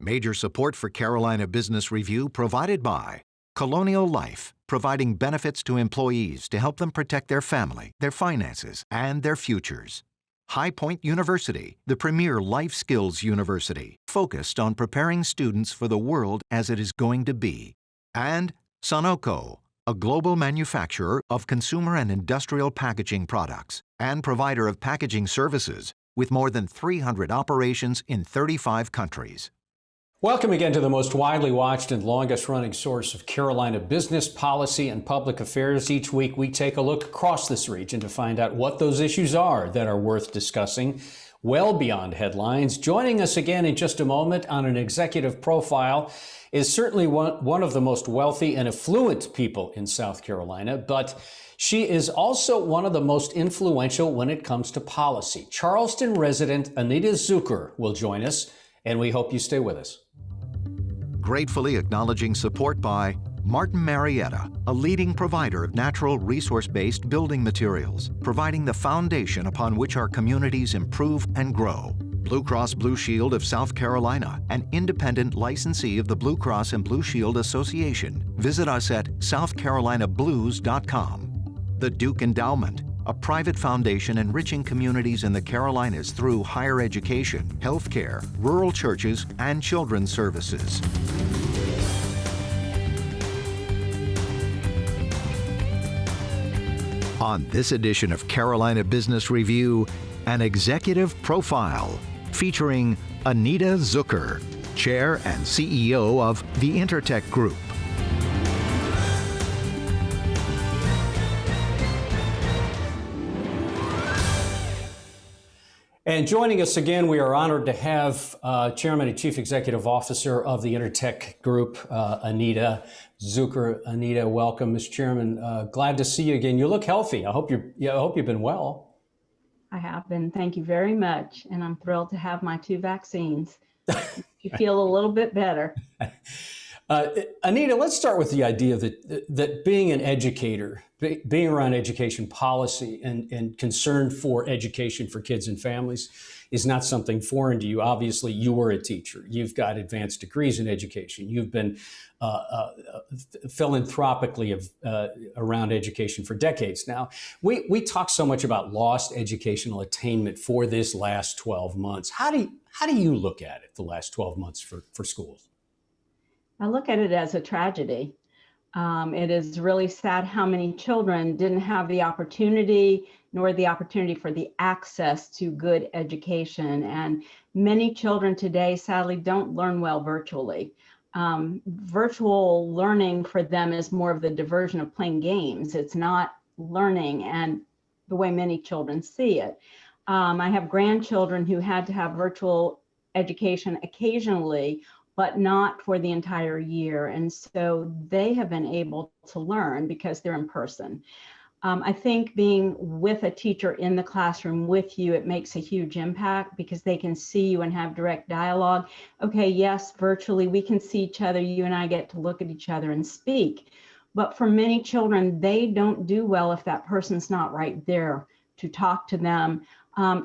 Major support for Carolina Business Review provided by Colonial Life, providing benefits to employees to help them protect their family, their finances, and their futures. High Point University, the premier life skills university, focused on preparing students for the world as it is going to be. And Sonoco, a global manufacturer of consumer and industrial packaging products and provider of packaging services with more than 300 operations in 35 countries. Welcome again to the most widely watched and longest running source of Carolina business policy and public affairs. Each week we take a look across this region to find out what those issues are that are worth discussing well beyond headlines. Joining us again in just a moment on an executive profile is certainly one of the most wealthy and affluent people in South Carolina, but she is also one of the most influential when it comes to policy. Charleston resident Anita Zucker will join us, and we hope you stay with us. Gratefully acknowledging support by Martin Marietta, a leading provider of natural resource-based building materials, providing the foundation upon which our communities improve and grow. Blue Cross Blue Shield of South Carolina, an independent licensee of the Blue Cross and Blue Shield Association. Visit us at southcarolinablues.com. The Duke Endowment, a private foundation enriching communities in the Carolinas through higher education, healthcare, rural churches, and children's services. On this edition of Carolina Business Review, an executive profile featuring Anita Zucker, Chair and CEO of the InterTech Group. And joining us again, we are honored to have Chairman and Chief Executive Officer of the InterTech Group, Anita Zucker. Anita, welcome, Mr. Chairman. Glad to see you again. You look healthy. I hope you've been well. I have been. Thank you very much. And I'm thrilled to have my 2 vaccines. You feel a little bit better. Anita, let's start with the idea that being an educator, being around education policy and concern for education for kids and families is not something foreign to you. Obviously, you were a teacher. You've got advanced degrees in education. You've been philanthropically around education for decades now. We talk so much about lost educational attainment for this last 12 months. How do you look at it, the last 12 months for schools? I look at it as a tragedy. It is really sad how many children didn't have the opportunity, nor the opportunity for the access to good education. And many children today, sadly, don't learn well virtually. Virtual learning for them is more of the diversion of playing games. It's not learning and the way many children see it. I have grandchildren who had to have virtual education occasionally, but not for the entire year. And so they have been able to learn because they're in person. I think being with a teacher in the classroom with you, it makes a huge impact because they can see you and have direct dialogue. Okay, yes, virtually we can see each other. You and I get to look at each other and speak. But for many children, they don't do well if that person's not right there to talk to them,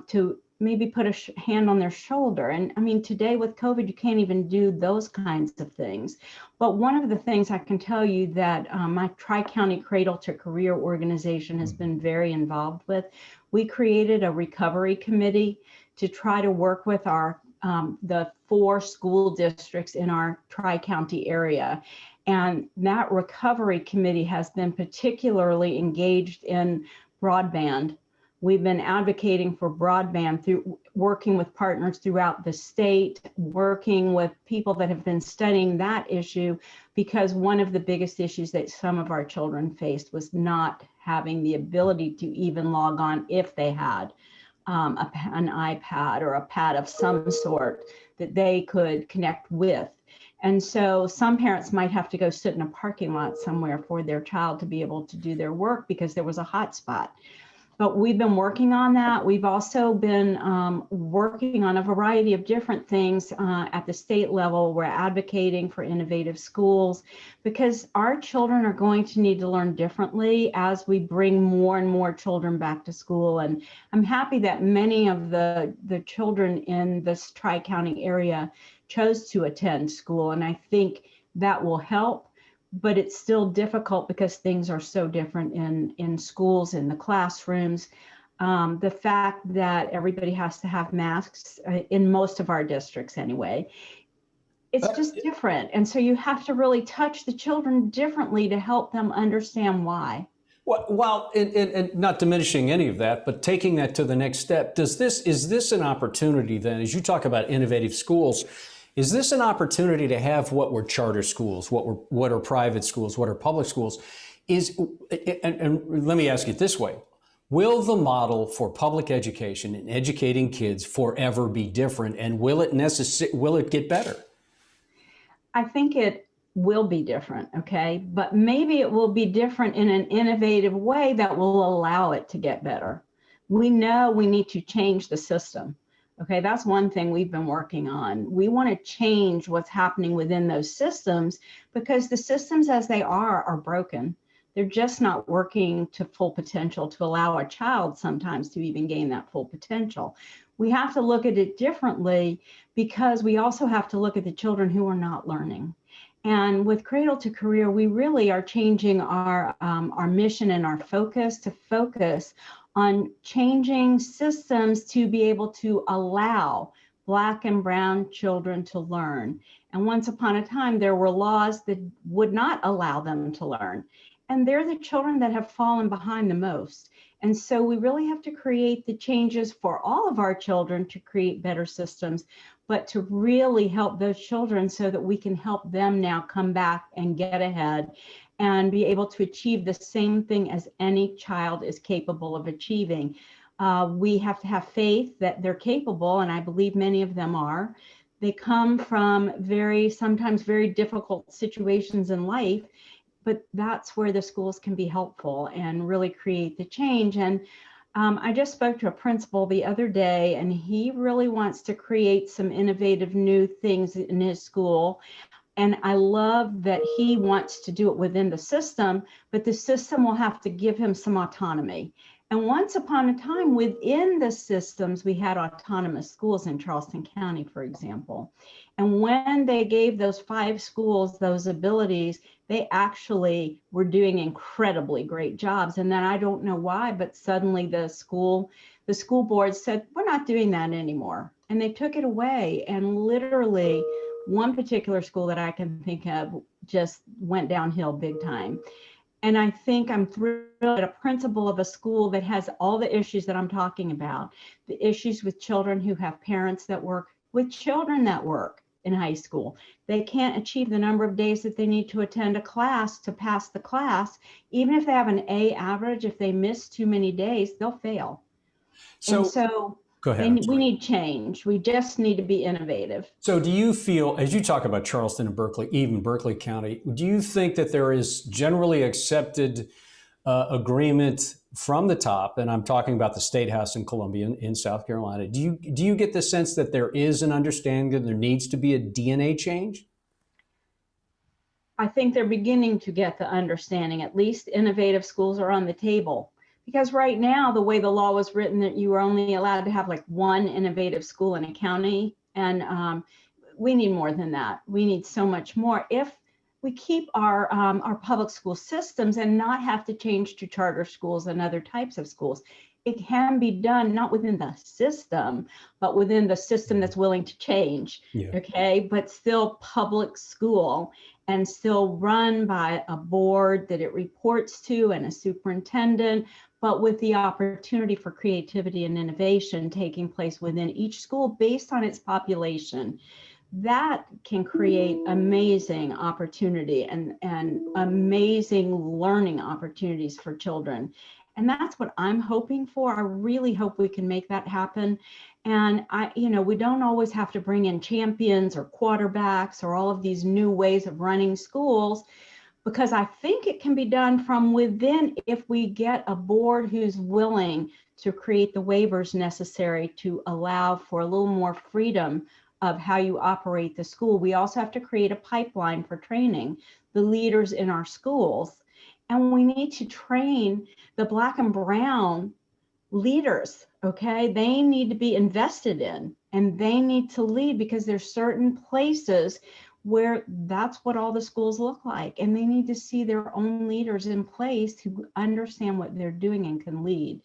to maybe put a hand on their shoulder. And I mean, today with COVID, you can't even do those kinds of things. But one of the things I can tell you that my Tri-County Cradle to Career organization has been very involved with, we created a recovery committee to try to work with our the 4 school districts in our Tri-County area. And that recovery committee has been particularly engaged in broadband. We've been advocating for broadband through working with partners throughout the state, working with people that have been studying that issue, because one of the biggest issues that some of our children faced was not having the ability to even log on if they had an iPad or a pad of some sort that they could connect with. And so some parents might have to go sit in a parking lot somewhere for their child to be able to do their work because there was a hotspot. But we've been working on that. We've also been working on a variety of different things at the state level. We're advocating for innovative schools because our children are going to need to learn differently as we bring more and more children back to school. And I'm happy that many of the children in this Tri-County area chose to attend school. And I think that will help. But it's still difficult because things are so different in schools, in the classrooms. The fact that everybody has to have masks in most of our districts anyway, it's just different. And so you have to really touch the children differently to help them understand why. Well, and not diminishing any of that, but taking that to the next step, is this an opportunity then, as you talk about innovative schools, is this an opportunity to have what were charter schools, what are private schools, what are public schools? And let me ask it this way. Will the model for public education and educating kids forever be different, and will it get better? I think it will be different, okay? But maybe it will be different in an innovative way that will allow it to get better. We know we need to change the system. Okay, that's one thing we've been working on. We want to change what's happening within those systems because the systems as they are broken. They're just not working to full potential to allow a child sometimes to even gain that full potential. We have to look at it differently because we also have to look at the children who are not learning. And with Cradle to Career, we really are changing our mission and our focus to focus on changing systems to be able to allow Black and brown children to learn. And once upon a time, there were laws that would not allow them to learn. And they're the children that have fallen behind the most. And so we really have to create the changes for all of our children to create better systems, but to really help those children so that we can help them now come back and get ahead and be able to achieve the same thing as any child is capable of achieving. We have to have faith that they're capable, and I believe many of them are. They come from sometimes very difficult situations in life, but that's where the schools can be helpful and really create the change. And I just spoke to a principal the other day, and he really wants to create some innovative new things in his school. And I love that he wants to do it within the system, but the system will have to give him some autonomy. And once upon a time within the systems, we had autonomous schools in Charleston County, for example. And when they gave those 5 schools those abilities, they actually were doing incredibly great jobs. And then I don't know why, but suddenly the school board said, we're not doing that anymore. And they took it away, and literally one particular school that I can think of just went downhill big time. And I think I'm thrilled at a principal of a school that has all the issues that I'm talking about, the issues with children who have parents that work, with children that work in high school. They can't achieve the number of days that they need to attend a class to pass the class. Even if they have an A average, if they miss too many days, they'll fail. So go ahead. We need change. We just need to be innovative. So do you feel, as you talk about Charleston and Berkeley, even Berkeley County, do you think that there is generally accepted agreement from the top, and I'm talking about the State House in Columbia in South Carolina, do you get the sense that there is an understanding that there needs to be a DNA change? I think they're beginning to get the understanding. At least innovative schools are on the table. Because right now, the way the law was written, that you were only allowed to have like 1 innovative school in a county. And we need more than that. We need so much more. If we keep our public school systems and not have to change to charter schools and other types of schools, it can be done not within the system, but within the system that's willing to change. Yeah. Okay, but still public school and still run by a board that it reports to and a superintendent, but with the opportunity for creativity and innovation taking place within each school based on its population. That can create amazing opportunity and amazing learning opportunities for children. And that's what I'm hoping for. I really hope we can make that happen. And we don't always have to bring in champions or quarterbacks or all of these new ways of running schools, because I think it can be done from within if we get a board who's willing to create the waivers necessary to allow for a little more freedom of how you operate the school. We also have to create a pipeline for training the leaders in our schools. And we need to train the Black and brown leaders, okay? They need to be invested in and they need to lead, because there's certain places where that's what all the schools look like. And they need to see their own leaders in place who understand what they're doing and can lead.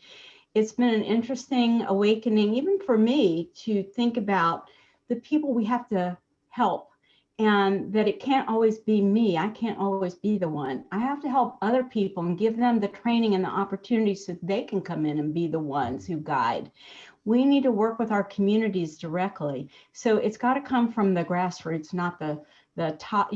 It's been an interesting awakening, even for me, to think about the people we have to help, and that it can't always be me. I can't always be the one. I have to help other people and give them the training and the opportunities so they can come in and be the ones who guide. We need to work with our communities directly. So it's got to come from the grassroots, not the top,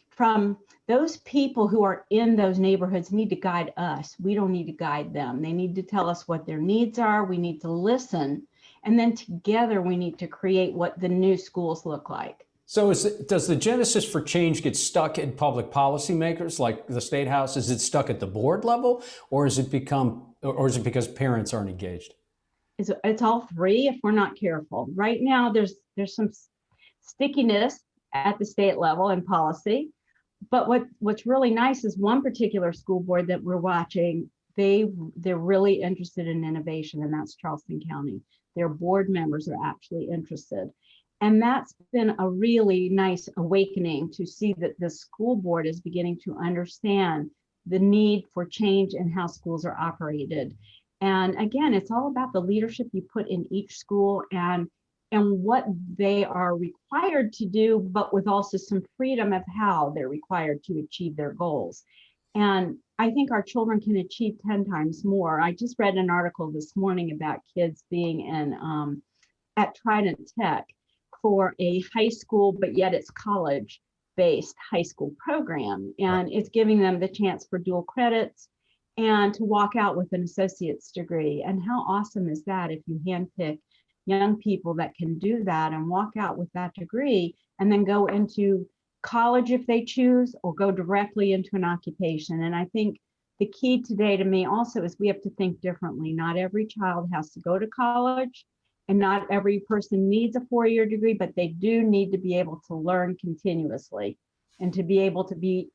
from those people who are in those neighborhoods need to guide us. We don't need to guide them. They need to tell us what their needs are. We need to listen. And then together we need to create what the new schools look like. So does the genesis for change get stuck in public policymakers like the State House? Is it stuck at the board level, or is it because parents aren't engaged? It's all three if we're not careful. Right now, there's some stickiness at the state level in policy. But what's really nice is one particular school board that we're watching, they're really interested in innovation, and that's Charleston County. Their board members are actually interested. And that's been a really nice awakening to see that the school board is beginning to understand the need for change in how schools are operated. And again, it's all about the leadership you put in each school and what they are required to do, but with also some freedom of how they're required to achieve their goals. And I think our children can achieve 10 times more. I just read an article this morning about kids being in at Trident Tech for a high school, but yet it's college-based high school program. And it's giving them the chance for dual credits and to walk out with an associate's degree. And how awesome is that if you handpick young people that can do that and walk out with that degree and then go into college if they choose, or go directly into an occupation. And I think the key today to me also is we have to think differently. Not every child has to go to college, and not every person needs a 4-year degree, but they do need to be able to learn continuously and to be able to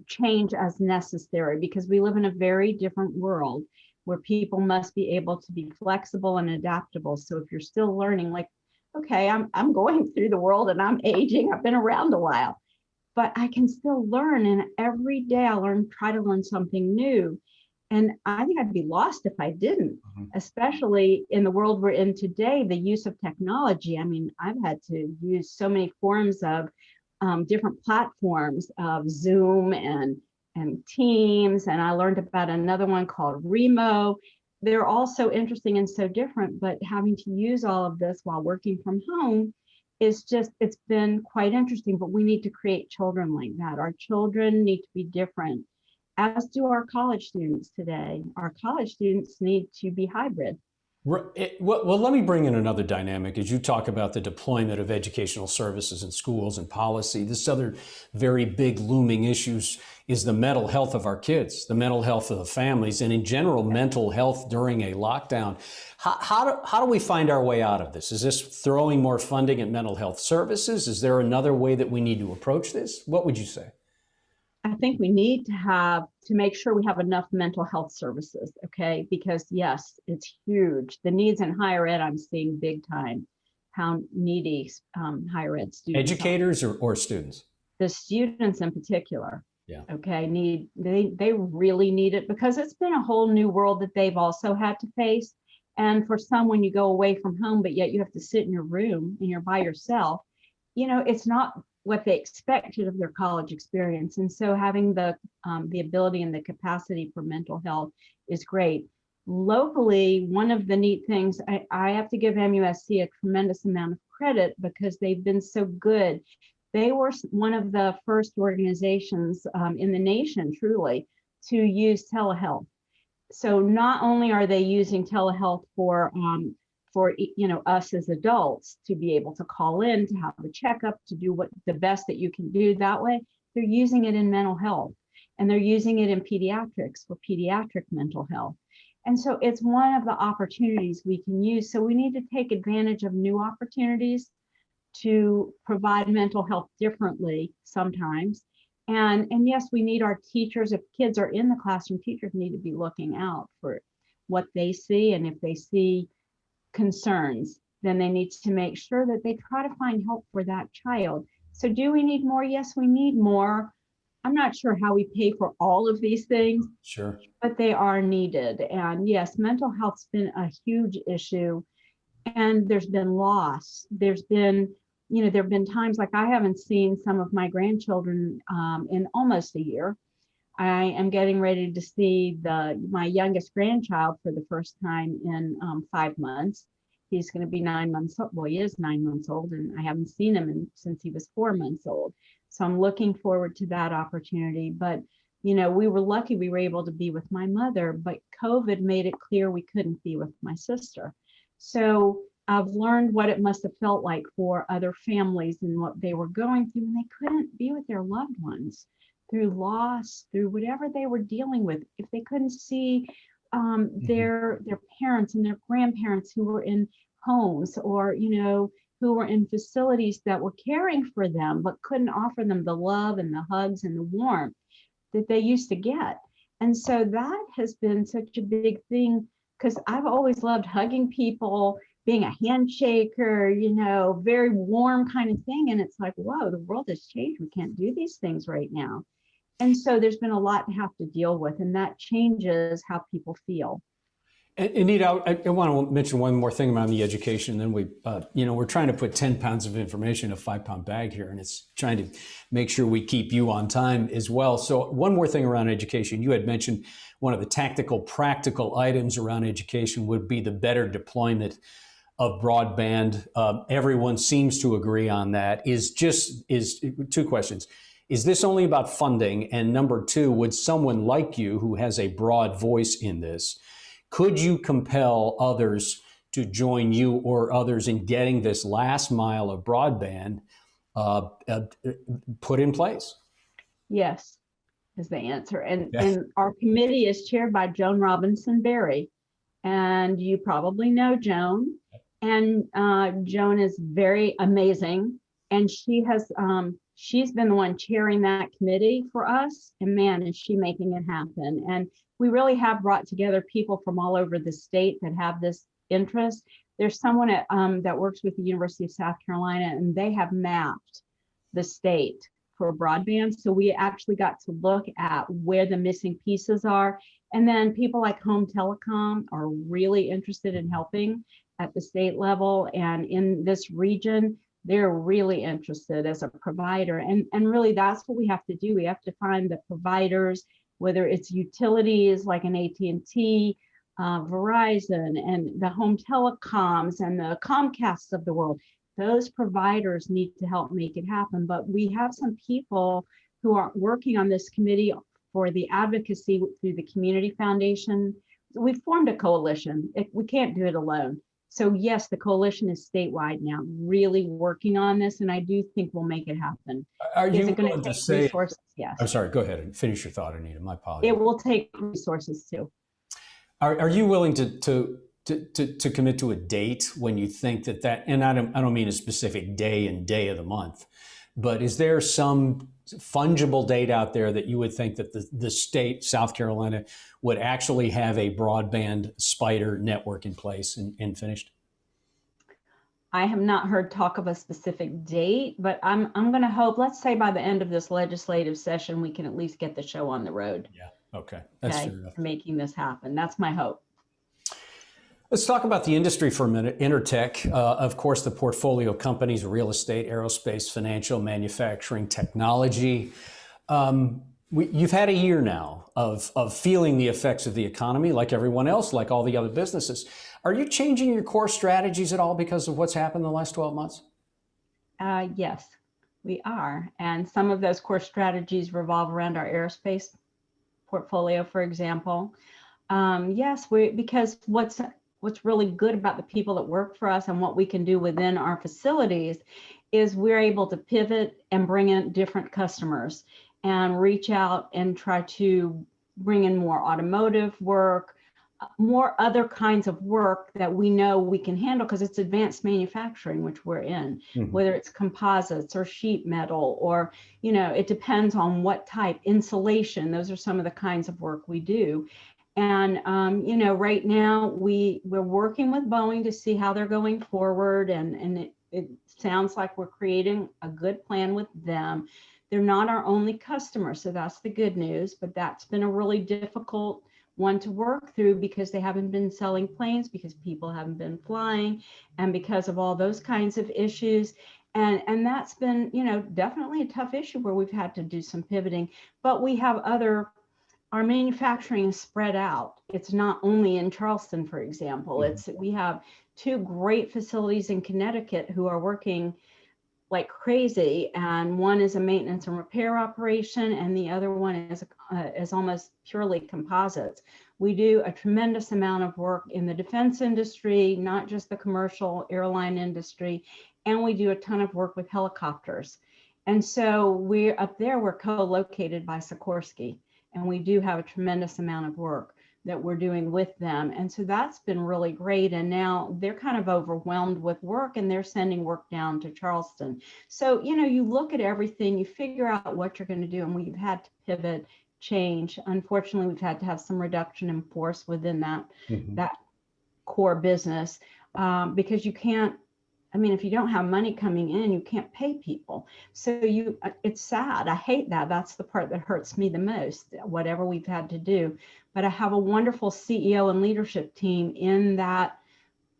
change as necessary, because we live in a very different world where people must be able to be flexible and adaptable. So if you're still learning, like, okay, I'm going through the world and I'm aging, I've been around a while, but I can still learn. And every day I try to learn something new. And I think I'd be lost if I didn't, especially in the world we're in today, the use of technology. I mean, I've had to use so many forms of different platforms of Zoom and Teams, and I learned about another one called Remo. They're all so interesting and so different, but having to use all of this while working from home it's been quite interesting. But we need to create children like that. Our children need to be different, as do our college students today. Our college students need to be hybrid. Well, let me bring in another dynamic as you talk about the deployment of educational services in schools and policy. This other very big looming issues is the mental health of our kids, the mental health of the families, and in general, mental health during a lockdown. How do we find our way out of this? Is this throwing more funding at mental health services? Is there another way that we need to approach this? What would you say? I think we need to make sure we have enough mental health services, okay? Because yes, it's huge. The needs in higher ed, I'm seeing big time, how needy higher ed students Educators or students? The students in particular, yeah. Okay, they really need it, because it's been a whole new world that they've also had to face. And for some, when you go away from home, but yet you have to sit in your room and you're by yourself, it's not what they expected of their college experience. And so having the ability and the capacity for mental health is great. Locally, one of the neat things, I have to give MUSC a tremendous amount of credit, because they've been so good. They were one of the first organizations in the nation, truly, to use telehealth. So not only are they using telehealth for us as adults to be able to call in, to have a checkup, to do what the best that you can do that way, they're using it in mental health, and they're using it in pediatrics for pediatric mental health. And so it's one of the opportunities we can use. So we need to take advantage of new opportunities to provide mental health differently sometimes. And yes, we need our teachers. If kids are in the classroom, teachers need to be looking out for what they see. And if they see concerns, then they need to make sure that they try to find help for that child. So do we need more? Yes, we need more. I'm not sure how we pay for all of these things, Sure. but they are needed. And yes, mental health's been a huge issue, and there's been loss. There's been, there have been times like I haven't seen some of my grandchildren in almost a year. I am getting ready to see my youngest grandchild for the first time in 5 months. He's going to be 9 months old. Well, he is 9 months old, and I haven't seen him since he was 4 months old. So I'm looking forward to that opportunity. But, we were lucky we were able to be with my mother, but COVID made it clear we couldn't be with my sister. So I've learned what it must have felt like for other families and what they were going through, and they couldn't be with their loved ones through loss, through whatever they were dealing with. If they couldn't see their parents and their grandparents who were in homes, or who were in facilities that were caring for them but couldn't offer them the love and the hugs and the warmth that they used to get. And so that has been such a big thing, because I've always loved hugging people, being a handshaker, very warm kind of thing. And it's like, whoa, the world has changed. We can't do these things right now. And so there's been a lot to have to deal with, and that changes how people feel. And Anita, I want to mention one more thing around the education. And then we're trying to put 10 pounds of information in a 5-pound bag here, and it's trying to make sure we keep you on time as well. So one more thing around education. You had mentioned one of the tactical, practical items around education would be the better deployment of broadband. Everyone seems to agree on that. Is two questions. Is this only about funding? And number two, would someone like you who has a broad voice in this, could you compel others to join you or others in getting this last mile of broadband put in place? Yes, is the answer. And our committee is chaired by Joan Robinson Berry. And you probably know Joan. And Joan is very amazing. And she's been the one chairing that committee for us. And man, is she making it happen. And we really have brought together people from all over the state that have this interest. There's someone that works with the University of South Carolina, and they have mapped the state for broadband. So we actually got to look at where the missing pieces are. And then people like Home Telecom are really interested in helping at the state level. And in this region, they're really interested as a provider. And really, that's what we have to do. We have to find the providers, whether it's utilities like an AT&T, Verizon, and the Home Telecoms and the Comcasts of the world. Those providers need to help make it happen. But we have some people who are working on this committee for the advocacy through the Community Foundation. We formed a coalition. We can't do it alone. So yes, the coalition is statewide now, really working on this, and I do think we'll make it happen. Are you going willing to to take say? Resources? Yes. I'm sorry. Go ahead and finish your thought, Anita. My apologies. It will take resources too. Are you willing to commit to a date when you think that? And I don't mean a specific day and day of the month, but is there some fungible date out there that you would think that the state, South Carolina, would actually have a broadband spider network in place and finished? I have not heard talk of a specific date, but I'm going to hope, let's say by the end of this legislative session, we can at least get the show on the road. Yeah. Okay. That's fair enough. Making this happen. That's my hope. Let's talk about the industry for a minute. InterTech, of course, the portfolio companies, real estate, aerospace, financial, manufacturing, technology. You've had a year now of feeling the effects of the economy like everyone else, like all the other businesses. Are you changing your core strategies at all because of what's happened in the last 12 months? Yes, we are. And some of those core strategies revolve around our aerospace portfolio, for example. Yes, because what's really good about the people that work for us and what we can do within our facilities is we're able to pivot and bring in different customers and reach out and try to bring in more automotive work, more other kinds of work that we know we can handle because it's advanced manufacturing, which we're in, whether it's composites or sheet metal, or, it depends on what type, insulation. Those are some of the kinds of work we do. And, right now we're working with Boeing to see how they're going forward. And it sounds like we're creating a good plan with them. They're not our only customer, so that's the good news, but that's been a really difficult one to work through because they haven't been selling planes, because people haven't been flying, and because of all those kinds of issues. And that's been, definitely a tough issue where we've had to do some pivoting, but we have our manufacturing is spread out. It's not only in Charleston, for example. We have 2 great facilities in Connecticut who are working like crazy, and one is a maintenance and repair operation, and the other one is almost purely composites. We do a tremendous amount of work in the defense industry, not just the commercial airline industry, and we do a ton of work with helicopters. And so we're up there, we're co-located by Sikorsky, and we do have a tremendous amount of work that we're doing with them. And so that's been really great. And now they're kind of overwhelmed with work, and they're sending work down to Charleston. So, you look at everything, you figure out what you're going to do, and we've had to pivot, change. Unfortunately, we've had to have some reduction in force within that core business, because you can't, if you don't have money coming in, you can't pay people. So it's sad. I hate that. That's the part that hurts me the most, whatever we've had to do. But I have a wonderful CEO and leadership team in that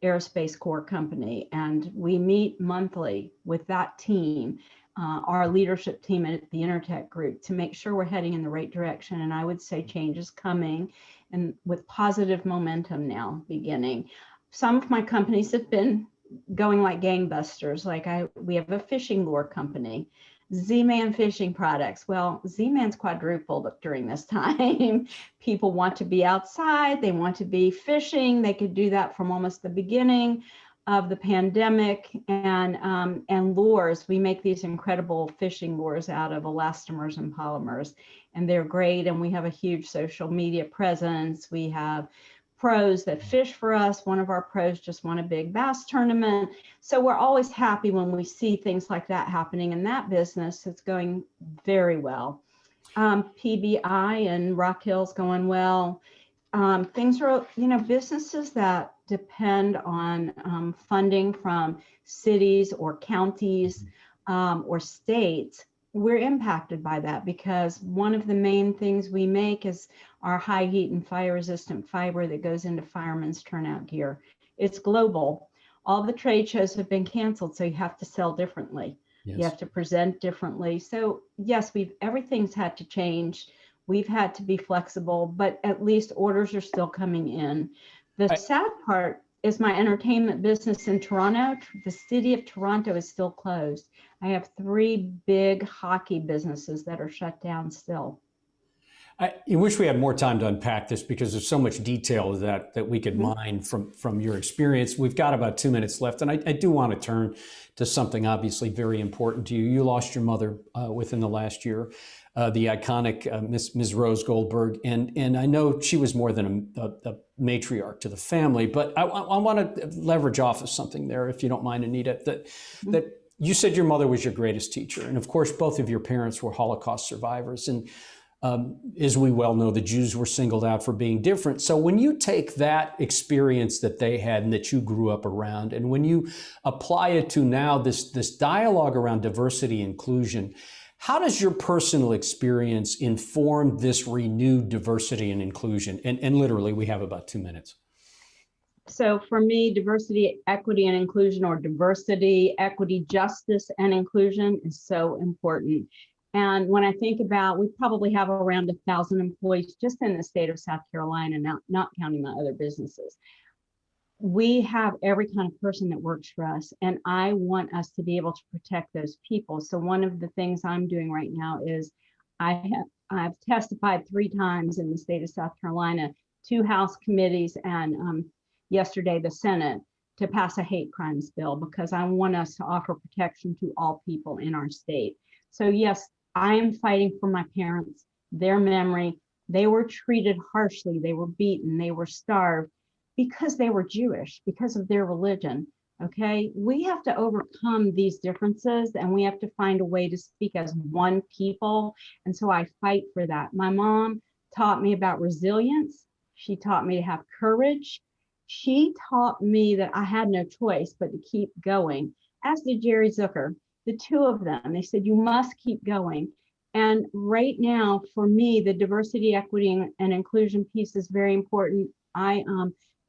aerospace core company. And we meet monthly with that team, our leadership team at the InterTech group, to make sure we're heading in the right direction. And I would say change is coming, and with positive momentum now beginning. Some of my companies have been going like gangbusters. We have a fishing lure company, Z-Man Fishing Products. Well, Z-Man's quadrupled during this time. People want to be outside, they want to be fishing. They could do that from almost the beginning of the pandemic. And lures, we make these incredible fishing lures out of elastomers and polymers, and they're great. And we have a huge social media presence. We have pros that fish for us. One of our pros just won a big bass tournament. So we're always happy when we see things like that happening in that business. It's going very well. PBI and Rock Hill's going well. Things are, businesses that depend on funding from cities or counties or states, we're impacted by that, because one of the main things we make is our high heat and fire resistant fiber that goes into firemen's turnout gear. It's global. All the trade shows have been canceled, so you have to sell differently. Yes. You have to present differently. So yes, everything's had to change. We've had to be flexible, but at least orders are still coming in. The sad part is my entertainment business in Toronto. The city of Toronto is still closed. I have 3 big hockey businesses that are shut down still. I wish we had more time to unpack this, because there's so much detail that we could mine from your experience. We've got about 2 minutes left, and I do want to turn to something obviously very important to you. You lost your mother within the last year, the iconic Ms. Rose Goldberg, and I know she was more than a matriarch to the family, but I want to leverage off of something there, if you don't mind, Anita, that you said your mother was your greatest teacher, and of course both of your parents were Holocaust survivors, and as we well know, the Jews were singled out for being different. So when you take that experience that they had and that you grew up around, and when you apply it to now this dialogue around diversity and inclusion, how does your personal experience inform this renewed diversity and inclusion? And literally, we have about 2 minutes. So for me, diversity, equity, and inclusion, or diversity, equity, justice, and inclusion is so important. And when I think about, we probably have around 1,000 employees just in the state of South Carolina, not counting my other businesses. We have every kind of person that works for us, and I want us to be able to protect those people. So one of the things I'm doing right now is I've testified 3 times in the state of South Carolina, 2 House committees, and yesterday the Senate, to pass a hate crimes bill because I want us to offer protection to all people in our state. So yes, I am fighting for my parents, their memory. They were treated harshly. They were beaten. They were starved because they were Jewish, because of their religion. Okay, we have to overcome these differences and we have to find a way to speak as one people. And so I fight for that. My mom taught me about resilience. She taught me to have courage. She taught me that I had no choice but to keep going, as did Jerry Zucker. The two of them, they said, you must keep going. And right now, for me, the diversity, equity, and inclusion piece is very important. I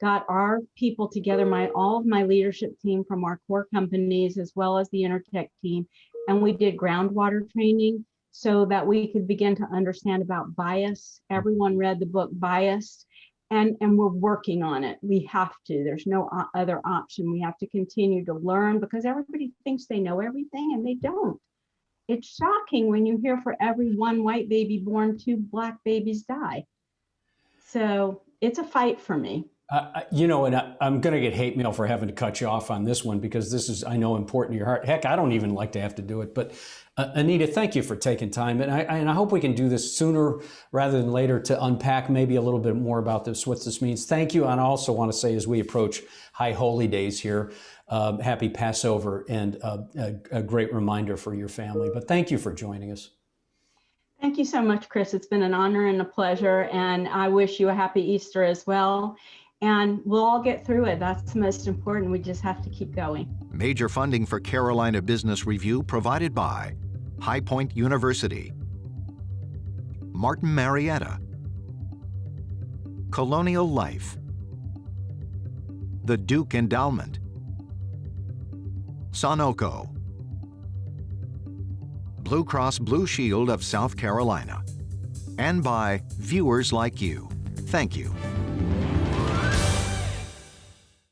got our people together, all of my leadership team from our core companies, as well as the InterTech team, and we did groundwater training so that we could begin to understand about bias. Everyone read the book Bias, and we're working on it. We have to. There's no other option. We have to continue to learn because everybody thinks they know everything, and they don't. It's shocking when you hear for every one white baby born, 2 black babies die. So it's a fight for me. And I'm going to get hate mail for having to cut you off on this one because this is, I know, important to your heart. Heck, I don't even like to have to do it. But Anita, thank you for taking time. And I hope we can do this sooner rather than later to unpack maybe a little bit more about this, what this means. Thank you. And I also want to say, as we approach High Holy Days here, happy Passover and a great reminder for your family. But thank you for joining us. Thank you so much, Chris. It's been an honor and a pleasure. And I wish you a happy Easter as well. And we'll all get through it. That's the most important. We just have to keep going. Major funding for Carolina Business Review provided by High Point University, Martin Marietta, Colonial Life, the Duke Endowment, Sonoco, Blue Cross Blue Shield of South Carolina, and by viewers like you. Thank you.